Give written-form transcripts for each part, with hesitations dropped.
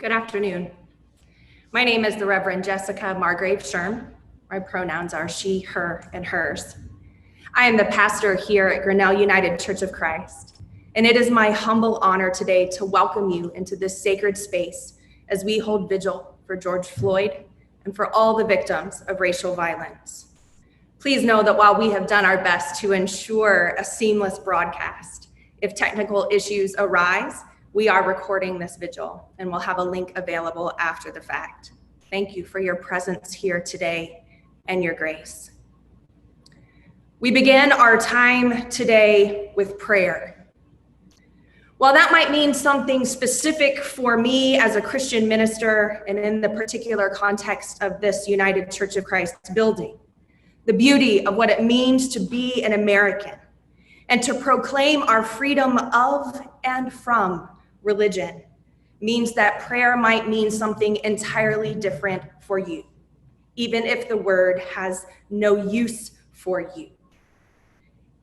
Good afternoon. My name is the Reverend Jessica Margrave Schirm. My pronouns are she, her, and hers. I am the pastor here at Grinnell United Church of Christ, and it is my humble honor today to welcome you into this sacred space as we hold vigil for George Floyd and for all the victims of racial violence. Please know that while we have done our best to ensure a seamless broadcast, if technical issues arise, we are recording this vigil and we'll have a link available after the fact. Thank you for your presence here today and your grace. We begin our time today with prayer. While that might mean something specific for me as a Christian minister and in the particular context of this United Church of Christ building, the beauty of what it means to be an American and to proclaim our freedom of and from religion means that prayer might mean something entirely different for you, even if the word has no use for you.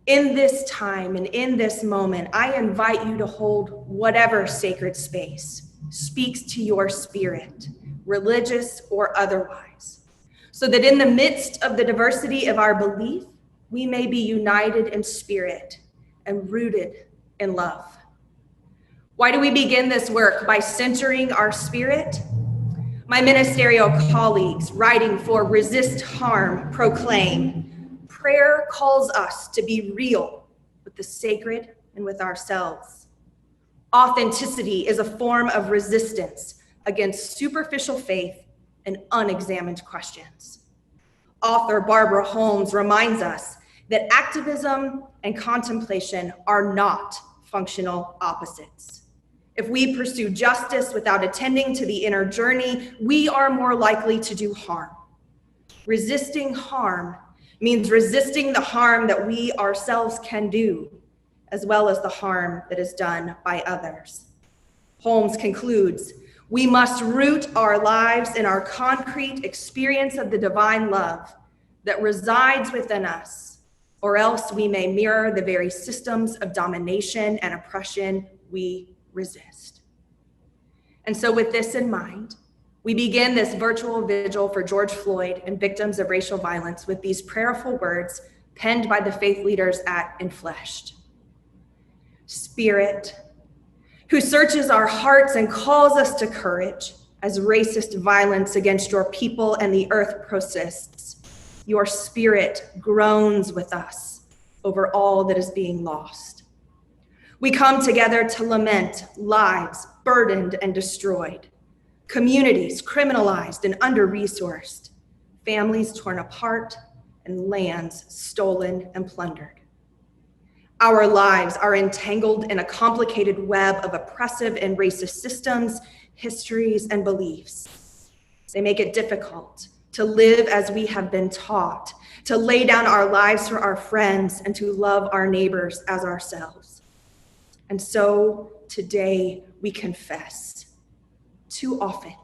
In this time and in this moment, I invite you to hold whatever sacred space speaks to your spirit, religious or otherwise, so that in the midst of the diversity of our belief, we may be united in spirit and rooted in love. Why do we begin this work? By centering our spirit? My ministerial colleagues writing for Resist Harm proclaim, prayer calls us to be real with the sacred and with ourselves. Authenticity is a form of resistance against superficial faith and unexamined questions. Author Barbara Holmes reminds us that activism and contemplation are not functional opposites. If we pursue justice without attending to the inner journey, we are more likely to do harm. Resisting harm means resisting the harm that we ourselves can do, as well as the harm that is done by others. Holmes concludes, we must root our lives in our concrete experience of the divine love that resides within us, or else we may mirror the very systems of domination and oppression we resist. And so with this in mind, we begin this virtual vigil for George Floyd and victims of racial violence with these prayerful words penned by the faith leaders at Infleshed. Spirit, who searches our hearts and calls us to courage as racist violence against your people and the earth persists, your spirit groans with us over all that is being lost. We come together to lament lives burdened and destroyed, communities criminalized and under-resourced, families torn apart, and lands stolen and plundered. Our lives are entangled in a complicated web of oppressive and racist systems, histories, and beliefs. They make it difficult to live as we have been taught, to lay down our lives for our friends, and to love our neighbors as ourselves. And so today we confess. Too often,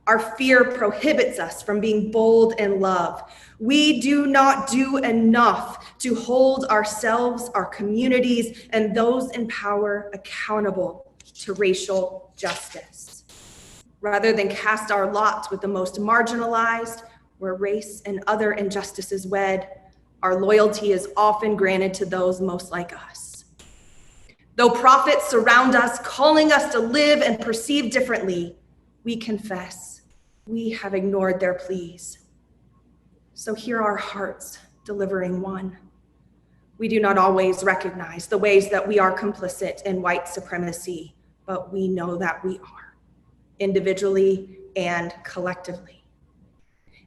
our fear prohibits us from being bold in love. We do not do enough to hold ourselves, our communities, and those in power accountable to racial justice. Rather than cast our lot with the most marginalized, where race and other injustices wed, our loyalty is often granted to those most like us. Though prophets surround us, calling us to live and perceive differently, we confess we have ignored their pleas. So hear our hearts delivering one. We do not always recognize the ways that we are complicit in white supremacy, but we know that we are, individually and collectively.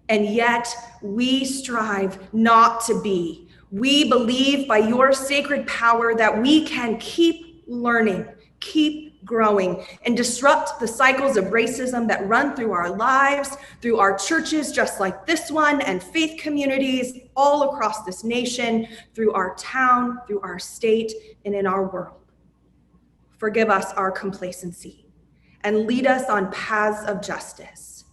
And yet we strive not to be. We believe by your sacred power that we can keep learning, keep growing, and disrupt the cycles of racism that run through our lives, through our churches, just like this one, and faith communities all across this nation, through our town, through our state, and in our world. Forgive us our complacency and lead us on paths of justice.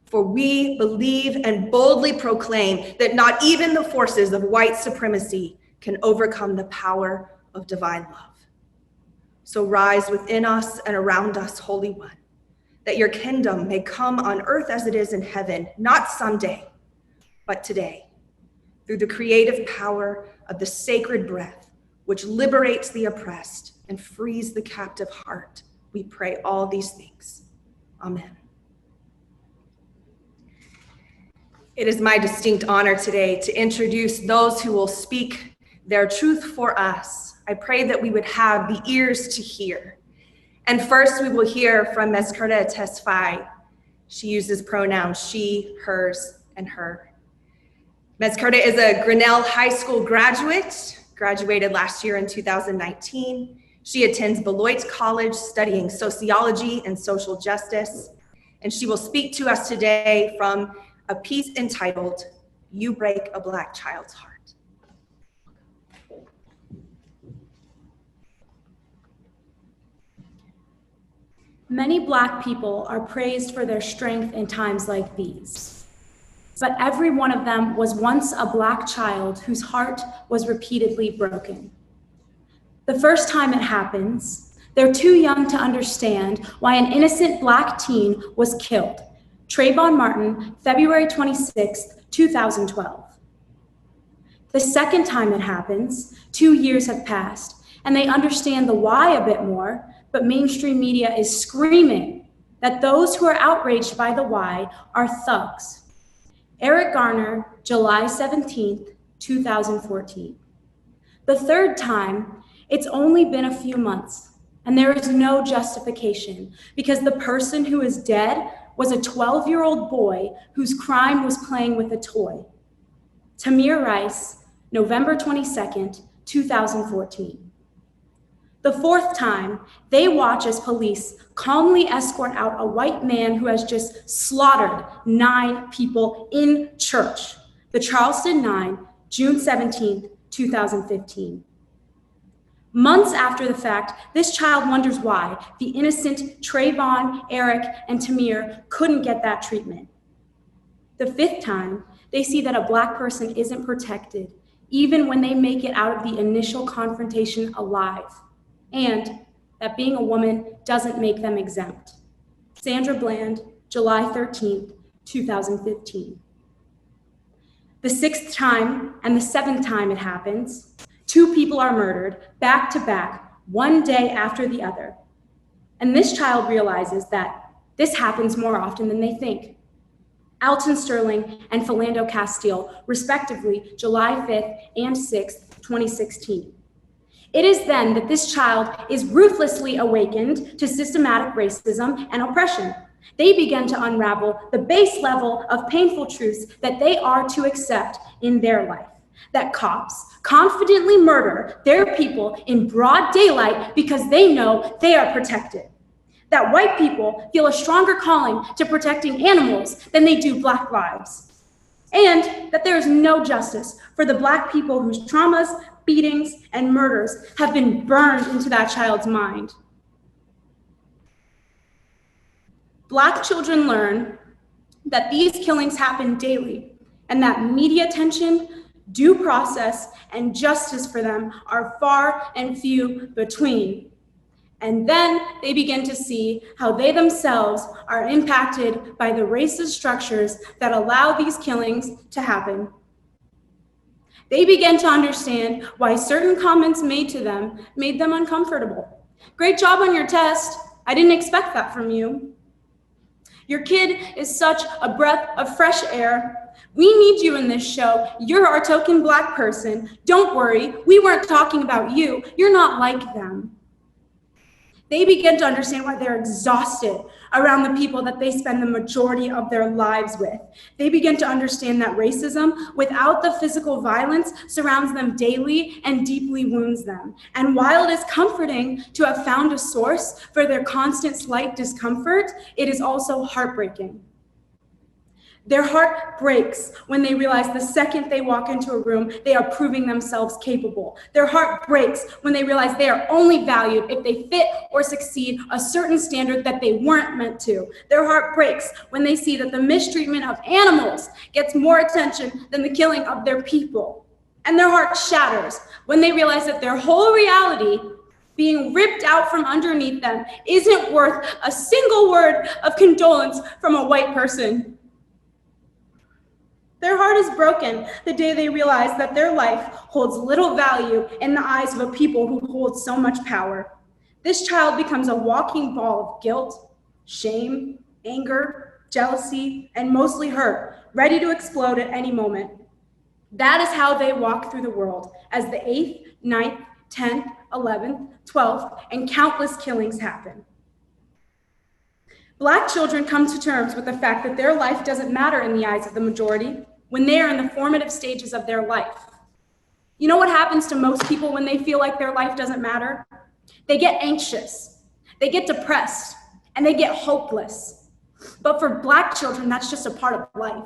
For we believe and boldly proclaim that not even the forces of white supremacy can overcome the power of divine love. So rise within us and around us, Holy One, that your kingdom may come on earth as it is in heaven, not someday, but today, through the creative power of the sacred breath, which liberates the oppressed and frees the captive heart. We pray all these things. Amen. It is my distinct honor today to introduce those who will speak their truth for us. I pray that we would have the ears to hear. And first we will hear from Mezekerta Tesfay. She uses pronouns she, hers, and her. Mezekerta is a Grinnell High School graduate, graduated last year in 2019. She attends Beloit College studying sociology and social justice. And she will speak to us today from a piece entitled, You Break a Black Child's Heart. Many Black people are praised for their strength in times like these. But every one of them was once a Black child whose heart was repeatedly broken. The first time it happens, they're too young to understand why an innocent Black teen was killed. Trayvon Martin, February 26, 2012. The second time it happens, 2 years have passed, and they understand the why a bit more, but mainstream media is screaming that those who are outraged by the why are thugs. Eric Garner, July 17, 2014. The third time, it's only been a few months, and there is no justification because the person who is dead was a 12-year-old boy whose crime was playing with a toy. Tamir Rice, November 22nd, 2014. The fourth time, they watch as police calmly escort out a white man who has just slaughtered 9 people in church. The Charleston 9, June 17th, 2015. Months after the fact, this child wonders why the innocent Trayvon, Eric, and Tamir couldn't get that treatment. The fifth time, they see that a Black person isn't protected, even when they make it out of the initial confrontation alive, and that being a woman doesn't make them exempt. Sandra Bland, July 13th, 2015. The sixth time and the seventh time it happens, 2 people are murdered back to back, one day after the other. And this child realizes that this happens more often than they think. Alton Sterling and Philando Castile, respectively, July 5th and 6th, 2016. It is then that this child is ruthlessly awakened to systematic racism and oppression. They begin to unravel the base level of painful truths that they are to accept in their life. That cops confidently murder their people in broad daylight because they know they are protected. That white people feel a stronger calling to protecting animals than they do Black lives. And that there is no justice for the Black people whose traumas, beatings, and murders have been burned into that child's mind. Black children learn that these killings happen daily and that media attention, due process, and justice for them are far and few between. And then they begin to see how they themselves are impacted by the racist structures that allow these killings to happen. They begin to understand why certain comments made to them made them uncomfortable. Great job on your test. I didn't expect that from you. Your kid is such a breath of fresh air. We need you in this show. You're our token Black person. Don't worry, we weren't talking about you. You're not like them. They begin to understand why they're exhausted around the people that they spend the majority of their lives with. They begin to understand that racism, without the physical violence, surrounds them daily and deeply wounds them. And while it is comforting to have found a source for their constant slight discomfort, it is also heartbreaking. Their heart breaks when they realize the second they walk into a room, they are proving themselves capable. Their heart breaks when they realize they are only valued if they fit or succeed a certain standard that they weren't meant to. Their heart breaks when they see that the mistreatment of animals gets more attention than the killing of their people. And their heart shatters when they realize that their whole reality being ripped out from underneath them isn't worth a single word of condolence from a white person. Their heart is broken the day they realize that their life holds little value in the eyes of a people who hold so much power. This child becomes a walking ball of guilt, shame, anger, jealousy, and mostly hurt, ready to explode at any moment. That is how they walk through the world as the 8th, 9th, 10th, 11th, 12th, and countless killings happen. Black children come to terms with the fact that their life doesn't matter in the eyes of the majority when they are in the formative stages of their life. You know what happens to most people when they feel like their life doesn't matter? They get anxious, they get depressed, and they get hopeless. But for Black children, that's just a part of life.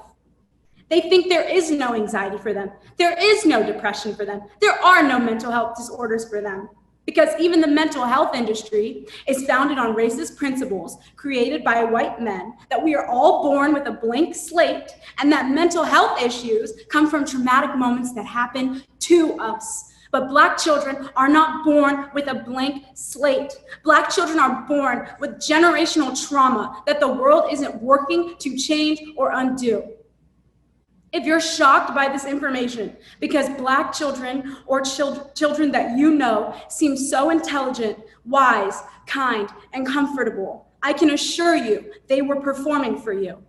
They think there is no anxiety for them. There is no depression for them. There are no mental health disorders for them. Because even the mental health industry is founded on racist principles created by white men, that we are all born with a blank slate, and that mental health issues come from traumatic moments that happen to us. But Black children are not born with a blank slate. Black children are born with generational trauma that the world isn't working to change or undo. If you're shocked by this information because Black children or children that you know seem so intelligent, wise, kind, and comfortable, I can assure you they were performing for you.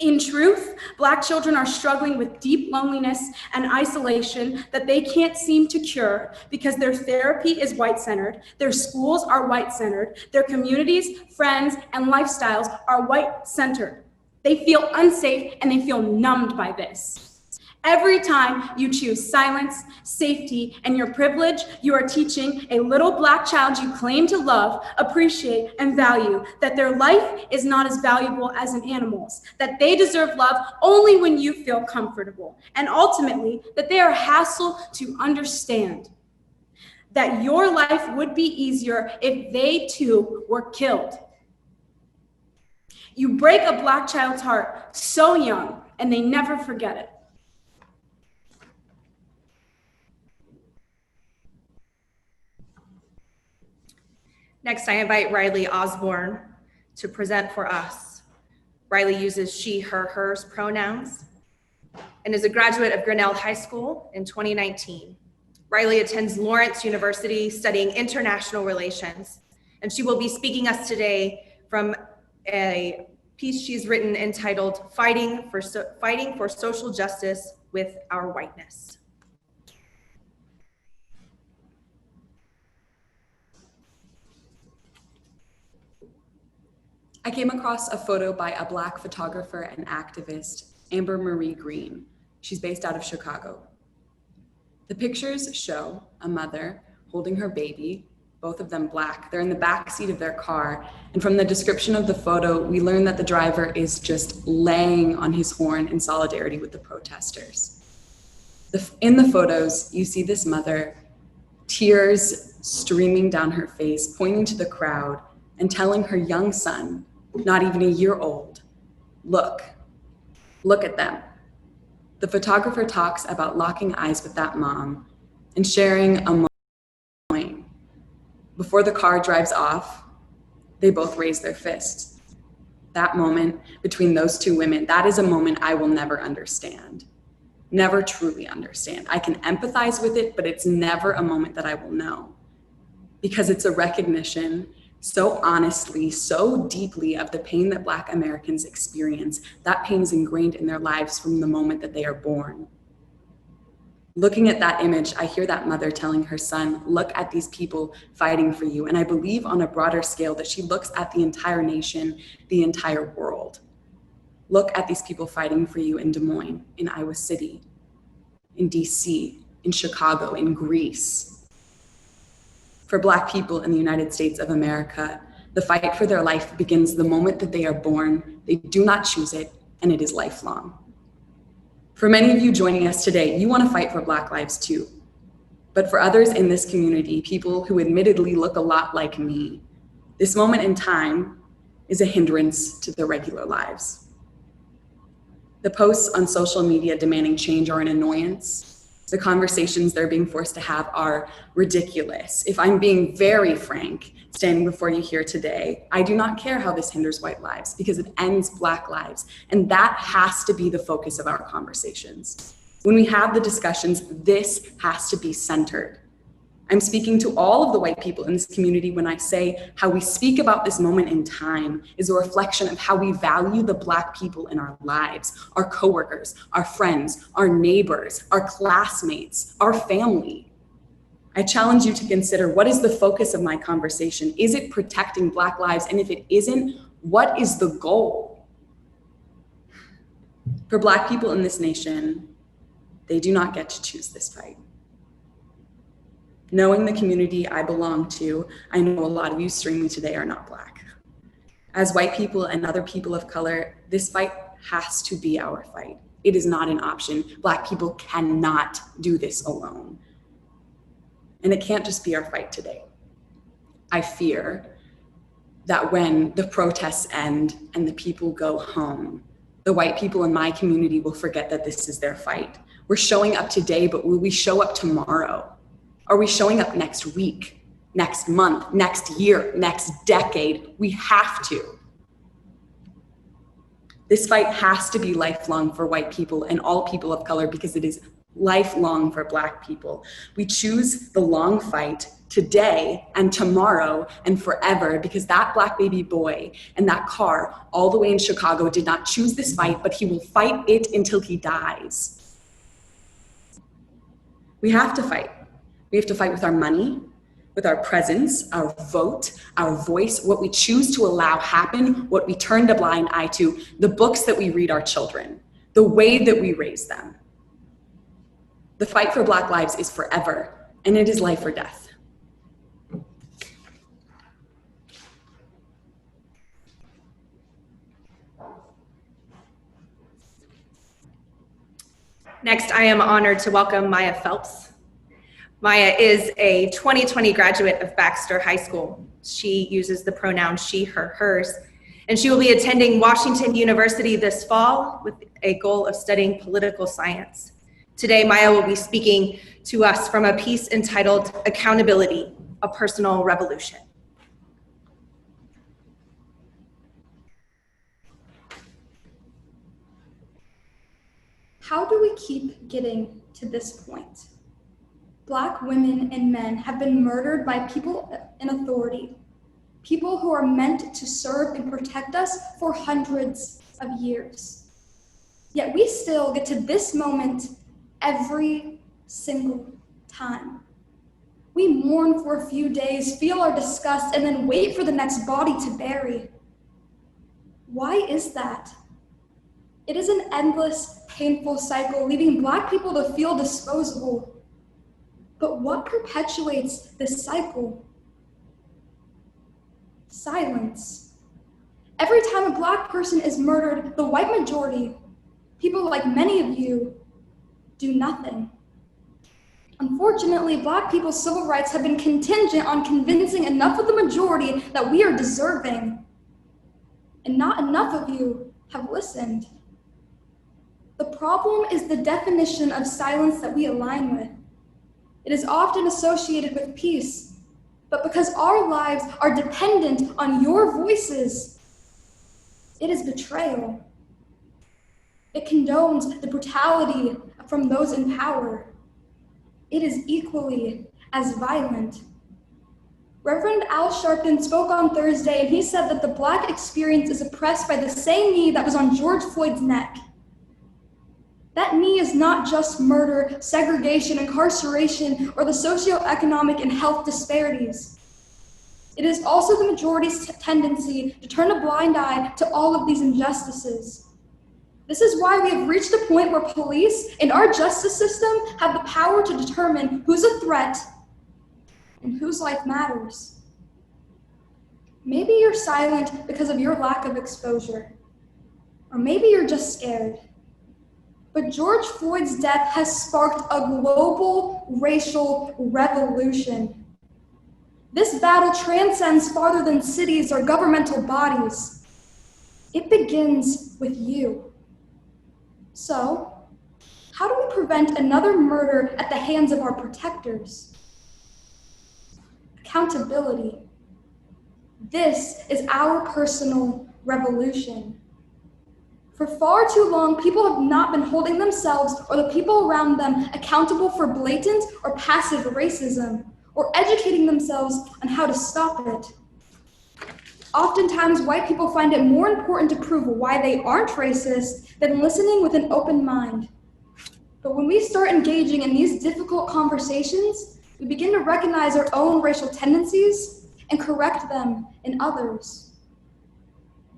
In truth, Black children are struggling with deep loneliness and isolation that they can't seem to cure because their therapy is white-centered, their schools are white-centered, their communities, friends, and lifestyles are white-centered. They feel unsafe and they feel numbed by this. Every time you choose silence, safety, and your privilege, you are teaching a little Black child you claim to love, appreciate, and value that their life is not as valuable as an animal's, that they deserve love only when you feel comfortable, and ultimately that they are a hassle to understand, that your life would be easier if they too were killed. You break a Black child's heart so young, and they never forget it. Next, I invite Riley Osborne to present for us. Riley uses she, her, hers pronouns and is a graduate of Grinnell High School in 2019. Riley attends Lawrence University studying international relations, and she will be speaking us today from a piece she's written entitled Fighting for Social Justice with Our Whiteness. I came across a photo by a Black photographer and activist, Amber Marie Green. She's based out of Chicago. The pictures show a mother holding her baby, both of them Black. They're in the back seat of their car. And from the description of the photo, we learn that the driver is just laying on his horn in solidarity with the protesters. In the photos, you see this mother, tears streaming down her face, pointing to the crowd and telling her young son, not even a year old, look at them. The photographer talks about locking eyes with that mom and sharing a moment. Before the car drives off, they both raise their fists. That moment between those two women, that is a moment I will never understand, never truly understand. I can empathize with it, but it's never a moment that I will know, because it's a recognition so honestly, so deeply of the pain that Black Americans experience. That pain is ingrained in their lives from the moment that they are born. Looking at that image, I hear that mother telling her son, look at these people fighting for you. And I believe on a broader scale that she looks at the entire nation, the entire world. Look at these people fighting for you in Des Moines, in Iowa City, in DC, in Chicago, in Greece. For Black people in the United States of America, the fight for their life begins the moment that they are born. They do not choose it, and it is lifelong. For many of you joining us today, you want to fight for Black lives too. But for others in this community, people who admittedly look a lot like me, this moment in time is a hindrance to their regular lives. The posts on social media demanding change are an annoyance, The conversations they're being forced to have are ridiculous. If I'm being very frank, standing before you here today, I do not care how this hinders white lives because it ends Black lives. And that has to be the focus of our conversations. When we have the discussions, this has to be centered. I'm speaking to all of the white people in this community when I say how we speak about this moment in time is a reflection of how we value the Black people in our lives, our coworkers, our friends, our neighbors, our classmates, our family. I challenge you to consider, what is the focus of my conversation? Is it protecting Black lives? And if it isn't, what is the goal? For Black people in this nation, they do not get to choose this fight. Knowing the community I belong to, I know a lot of you streaming today are not Black. As white people and other people of color, this fight has to be our fight. It is not an option. Black people cannot do this alone. And it can't just be our fight today. I fear that when the protests end and the people go home, the white people in my community will forget that this is their fight. We're showing up today, but will we show up tomorrow? Are we showing up next week, next month, next year, next decade? We have to. This fight has to be lifelong for white people and all people of color because it is lifelong for Black people. We choose the long fight today and tomorrow and forever because that Black baby boy and that car all the way in Chicago did not choose this fight, but he will fight it until he dies. We have to fight. We have to fight with our money, with our presence, our vote, our voice, what we choose to allow happen, what we turn a blind eye to, the books that we read our children, the way that we raise them. The fight for Black lives is forever, and it is life or death. Next, I am honored to welcome Maya Phelps. Maya is a 2020 graduate of Baxter High School. She uses the pronouns she, her, hers, and she will be attending Washington University this fall with a goal of studying political science. Today, Maya will be speaking to us from a piece entitled Accountability, a Personal Revolution. How do we keep getting to this point? Black women and men have been murdered by people in authority, people who are meant to serve and protect us for hundreds of years. Yet we still get to this moment every single time. We mourn for a few days, feel our disgust, and then wait for the next body to bury. Why is that? It is an endless, painful cycle, leaving Black people to feel disposable. But what perpetuates this cycle? Silence. Every time a Black person is murdered, the white majority, people like many of you, do nothing. Unfortunately, Black people's civil rights have been contingent on convincing enough of the majority that we are deserving. And not enough of you have listened. The problem is the definition of silence that we align with. It is often associated with peace, but because our lives are dependent on your voices, it is betrayal. It condones the brutality from those in power. It is equally as violent. Reverend Al Sharpton spoke on Thursday, and he said that the Black experience is oppressed by the same knee that was on George Floyd's neck. That knee is not just murder, segregation, incarceration, or the socioeconomic and health disparities. It is also the majority's tendency to turn a blind eye to all of these injustices. This is why we have reached a point where police and our justice system have the power to determine who's a threat and whose life matters. Maybe you're silent because of your lack of exposure, or maybe you're just scared. But George Floyd's death has sparked a global racial revolution. This battle transcends farther than cities or governmental bodies. It begins with you. So, How do we prevent another murder at the hands of our protectors? Accountability. This is our personal revolution. For far too long, people have not been holding themselves or the people around them accountable for blatant or passive racism, or educating themselves on how to stop it. Oftentimes, white people find it more important to prove why they aren't racist than listening with an open mind. But when we start engaging in these difficult conversations, we begin to recognize our own racial tendencies and correct them in others.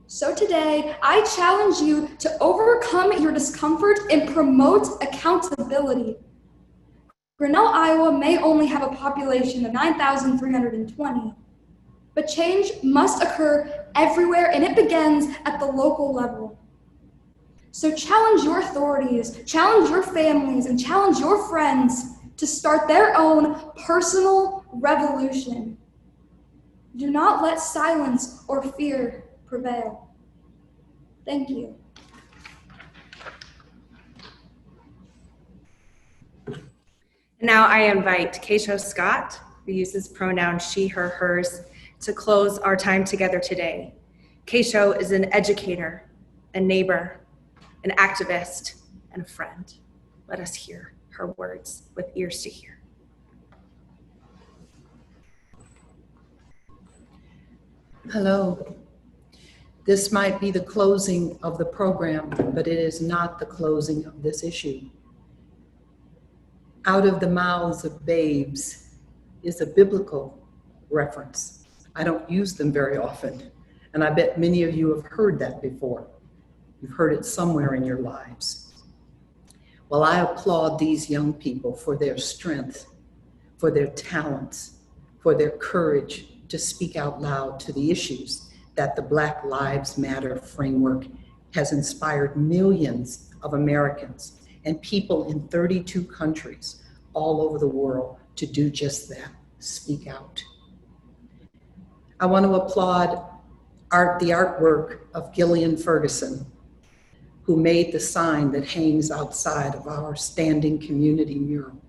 So today, I challenge you to overcome your discomfort and promote accountability. Grinnell, Iowa may only have a population of 9,320, but change must occur everywhere, and it begins at the local level. So challenge your authorities, challenge your families, and challenge your friends to start their own personal revolution. Do not let silence or fear prevail. Thank you. Now I invite Kesho.how, who uses pronouns she, her, hers, to close our time together today. Kesho is an educator, a neighbor, an activist, and a friend. Let us hear her words with ears to hear. Hello. This might be the closing of the program, but it is not the closing of this issue. Out of the mouths of babes is a biblical reference. I don't use them very often, and I bet many of you have heard that before. You've heard it somewhere in your lives. Well, I applaud these young people for their strength, for their talents, for their courage to speak out loud to the issues that the Black Lives Matter framework has inspired millions of Americans and people in 32 countries all over the world to do just that, speak out. I want to applaud the artwork of Gillian Ferguson, who made the sign that hangs outside of our standing community mural.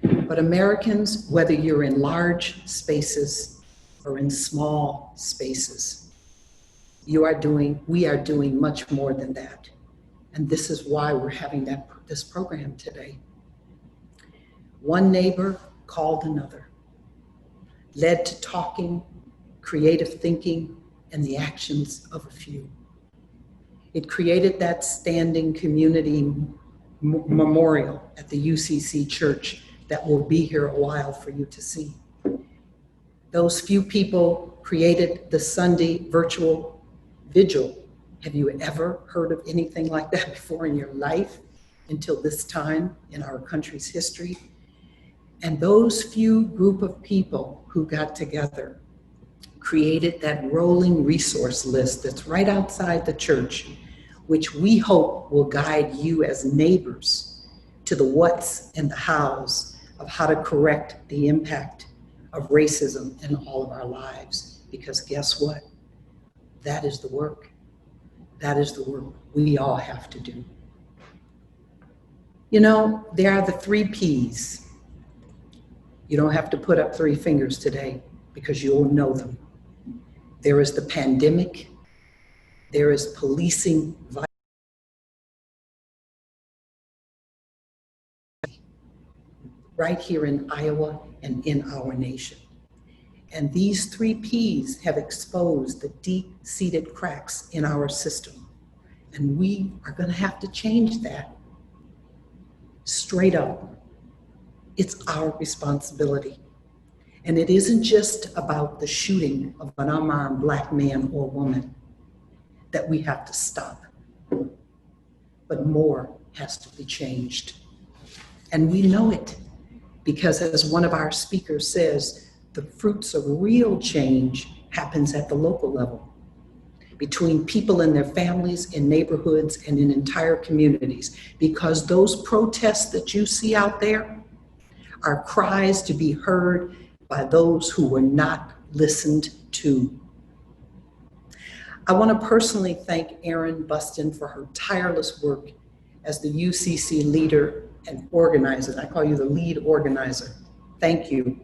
But Americans, whether you're in large spaces or in small spaces, we are doing much more than that. And this is why we're having this program today. One neighbor called another, led to talking, creative thinking, and the actions of a few. It created that standing community memorial at the UCC church that will be here a while for you to see. Those few people created the Sunday virtual vigil. Have you ever heard of anything like that before in your life until this time in our country's history? And those few group of people who got together created that rolling resource list that's right outside the church, which we hope will guide you as neighbors to the whats and the hows of how to correct the impact of racism in all of our lives. Because guess what? That is the work. That is the work we all have to do. You know, there are the 3 Ps. You don't have to put up 3 fingers today because you'll know them. There is the pandemic. There is policing violence. Right here in Iowa and in our nation. And these 3 Ps have exposed the deep-seated cracks in our system. And we are going to have to change that. Straight up. It's our responsibility. And it isn't just about the shooting of an unarmed Black man or woman that we have to stop. But more has to be changed. And we know it. Because as one of our speakers says, the fruits of real change happens at the local level, between people and their families, in neighborhoods, and in entire communities. Because those protests that you see out there are cries to be heard by those who were not listened to. I want to personally thank Erin Buston for her tireless work as the UCC leader and organizer. I call you the lead organizer. Thank you.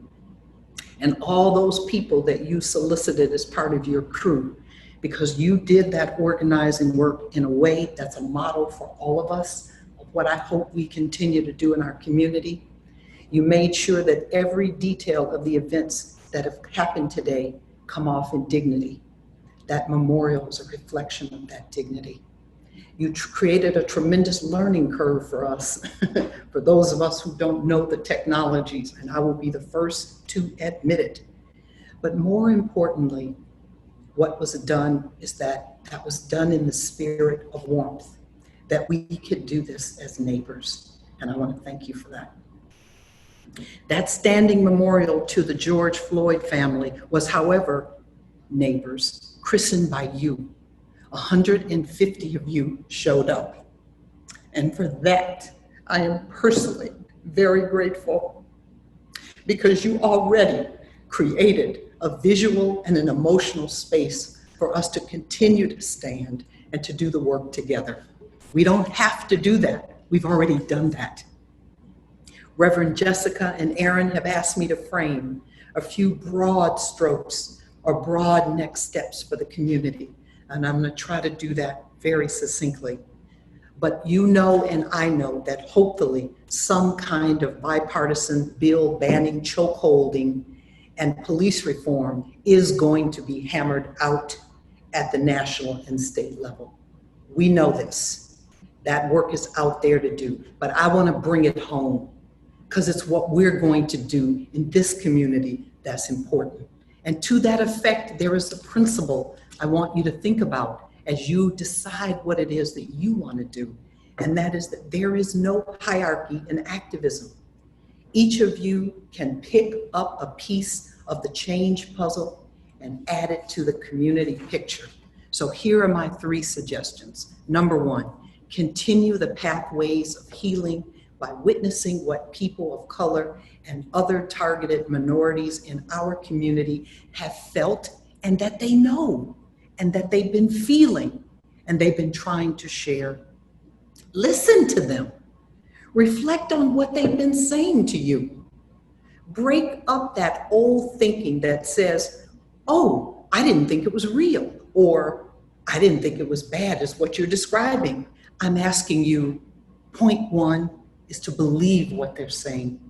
And all those people that you solicited as part of your crew, because you did that organizing work in a way that's a model for all of us, of what I hope we continue to do in our community. You made sure that every detail of the events that have happened today come off in dignity. That memorial is a reflection of that dignity. You created a tremendous learning curve for us, for those of us who don't know the technologies, and I will be the first to admit it. But more importantly, what was done is that was done in the spirit of warmth, that we could do this as neighbors, and I want to thank you for that. That standing memorial to the George Floyd family was, however, neighbors, christened by you. 150 of you showed up. And for that, I am personally very grateful, because you already created a visual and an emotional space for us to continue to stand and to do the work together. We don't have to do that. We've already done that. Reverend Jessica and Aaron have asked me to frame a few broad strokes or broad next steps for the community. And I'm going to try to do that very succinctly. But you know and I know that hopefully some kind of bipartisan bill banning chokeholding and police reform is going to be hammered out at the national and state level. We know this. That work is out there to do. But I want to bring it home, because it's what we're going to do in this community that's important. And to that effect, there is a principle I want you to think about as you decide what it is that you want to do. And that is that there is no hierarchy in activism. Each of you can pick up a piece of the change puzzle and add it to the community picture. So here are my 3 suggestions. Number 1, continue the pathways of healing by witnessing what people of color and other targeted minorities in our community have felt, and that they know, and that they've been feeling, and they've been trying to share. Listen to them. Reflect on what they've been saying to you. Break up that old thinking that says, oh, I didn't think it was real, or I didn't think it was bad as what you're describing. I'm asking you, point 1 is to believe what they're saying.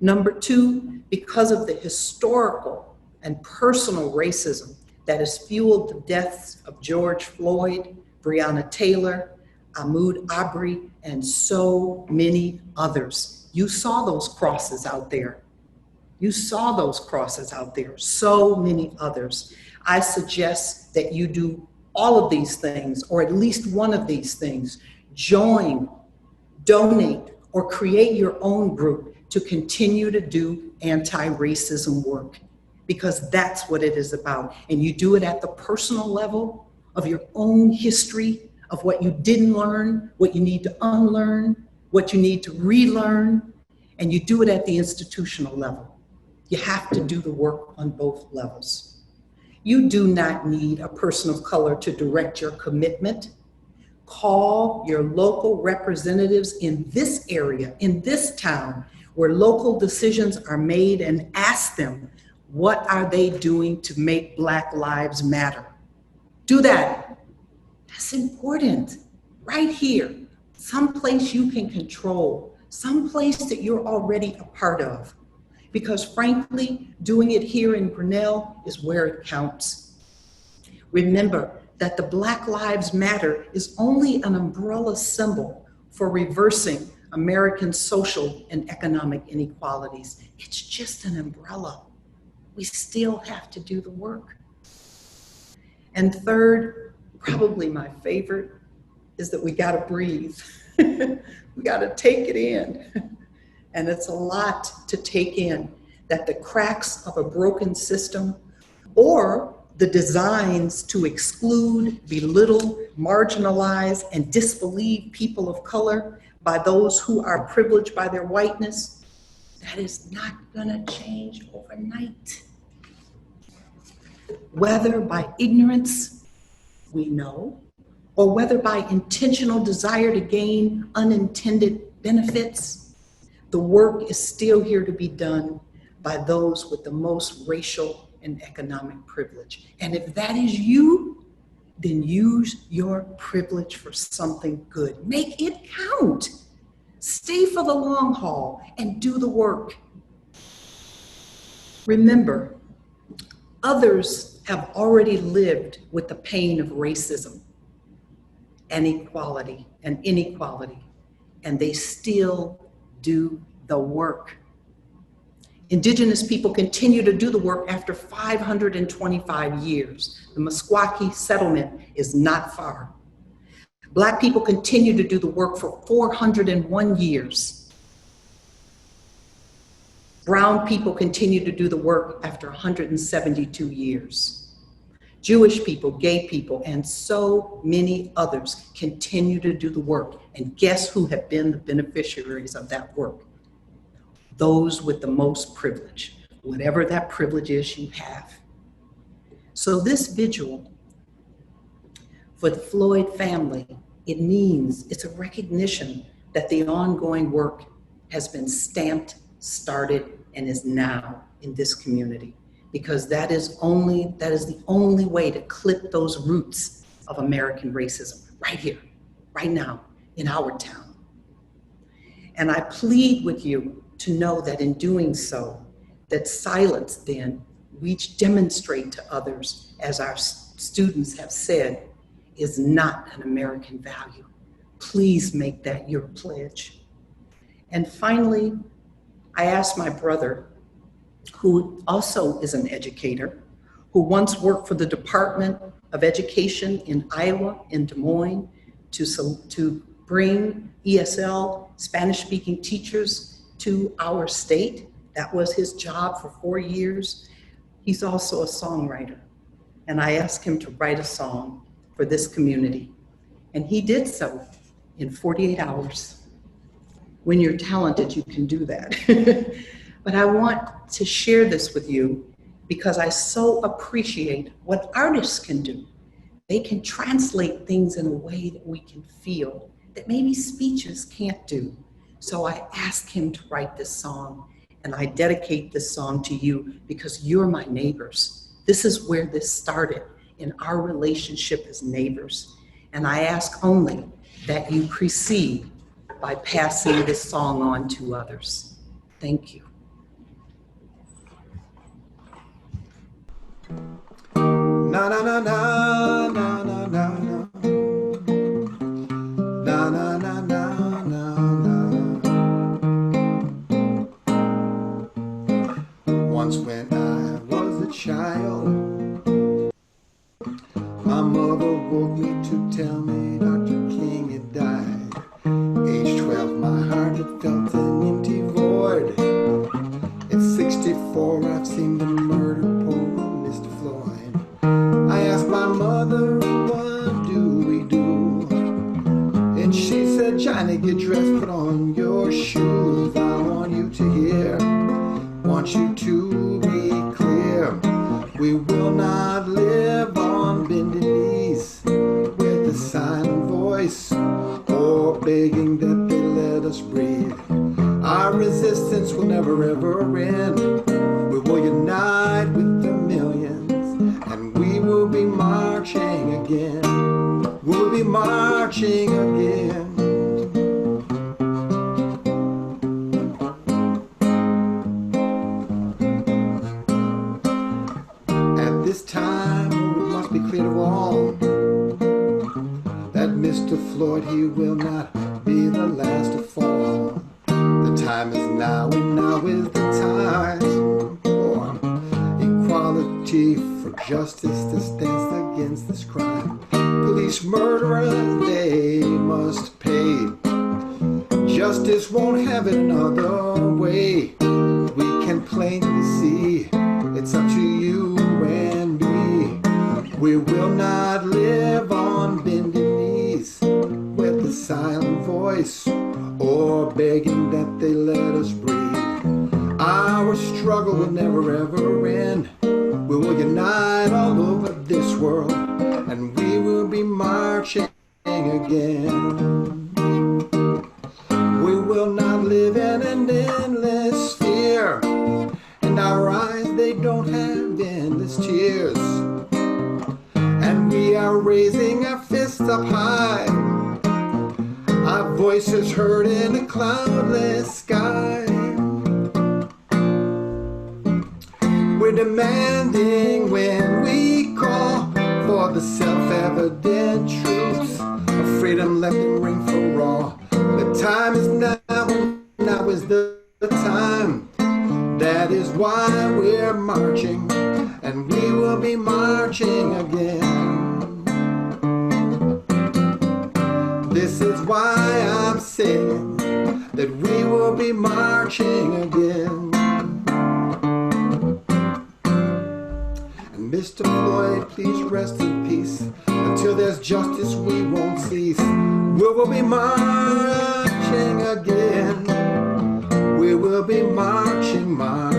Number 2, because of the historical and personal racism that has fueled the deaths of George Floyd, Breonna Taylor, Ahmaud Arbery, and so many others. You saw those crosses out there. You saw those crosses out there, so many others. I suggest that you do all of these things, or at least one of these things. Join, donate, or create your own group to continue to do anti-racism work, because that's what it is about. And you do it at the personal level of your own history, of what you didn't learn, what you need to unlearn, what you need to relearn, and you do it at the institutional level. You have to do the work on both levels. You do not need a person of color to direct your commitment. Call your local representatives in this area, in this town, where local decisions are made, and ask them, what are they doing to make Black lives matter? Do that. That's important. Right here, someplace you can control, someplace that you're already a part of. Because frankly, doing it here in Grinnell is where it counts. Remember that the Black Lives Matter is only an umbrella symbol for reversing American social and economic inequalities. It's just an umbrella. We still have to do the work. And third, probably my favorite, is that we gotta breathe. We gotta take it in. And it's a lot to take in, that the cracks of a broken system, or the designs to exclude, belittle, marginalize, and disbelieve people of color by those who are privileged by their whiteness, that is not gonna change overnight. Whether by ignorance, we know, or whether by intentional desire to gain unintended benefits, the work is still here to be done by those with the most racial and economic privilege. And if that is you, then use your privilege for something good. Make it count. Stay for the long haul and do the work. Remember, others have already lived with the pain of racism and equality and inequality, and they still do the work. Indigenous people continue to do the work after 525 years. The Meskwaki settlement is not far. Black people continue to do the work for 401 years. Brown people continue to do the work after 172 years. Jewish people, gay people, and so many others continue to do the work. And guess who have been the beneficiaries of that work? Those with the most privilege, whatever that privilege is you have. So this vigil for the Floyd family, it means it's a recognition that the ongoing work has been stamped, started, and is now in this community, because that is the only way to clip those roots of American racism right here, right now, in our town. And I plead with you to know that in doing so, that silence then, we demonstrate to others, as our students have said, is not an American value. Please make that your pledge. And finally, I asked my brother, who also is an educator, who once worked for the Department of Education in Iowa, in Des Moines, to bring ESL, Spanish-speaking teachers, to our state. That was his job for 4 years. He's also a songwriter. And I asked him to write a song for this community. And he did so in 48 hours. When you're talented, you can do that. But I want to share this with you because I so appreciate what artists can do. They can translate things in a way that we can feel, that maybe speeches can't do. So I asked him to write this song, and I dedicate this song to you because you're my neighbors. This is where this started, in our relationship as neighbors. And I ask only that you proceed by passing this song on to others. Thank you. Na na na na na na na na na na na na. Once when I was a child, my mother woke me to tell me Dr. King had died. Age 12, my heart had felt an empty void. At 64, I've seen the murder poor Mr. Floyd. I asked my mother, what do we do? And she said, Johnny, get dressed, put on your shoes. I want you to hear, want you to be clear. We will not live on bended knees with a silent voice or begging that they let us breathe. Our resistance will never ever end. We will unite with the millions and we will be marching again. We'll be marching again. At this time, it must be clear to all that Mr. Floyd, he will not be the last to fall. The time is now, and now is the time for equality, for justice to stand against this crime. Police murderers, they must pay. Justice won't have it another way. We can plainly see it's up to you and me. We will not live on bended knees with a silent voice or begging that they let us breathe. Our struggle will never ever end. We will unite all over this world and we will be marching again. We will not live in an endless fear, and our eyes, they don't have endless tears. And we are raising our fists up high, our voices heard in a cloudless sky. We're demanding when we call for the self-evident truths of freedom, let them ring for all. The time is now, now is the time. That is why we're marching, and we will be marching again. This is why I'm saying that we will be marching again. And Mr. Floyd, please rest in peace. Until there's justice, we won't cease. We will be marching again. We will be marching, marching.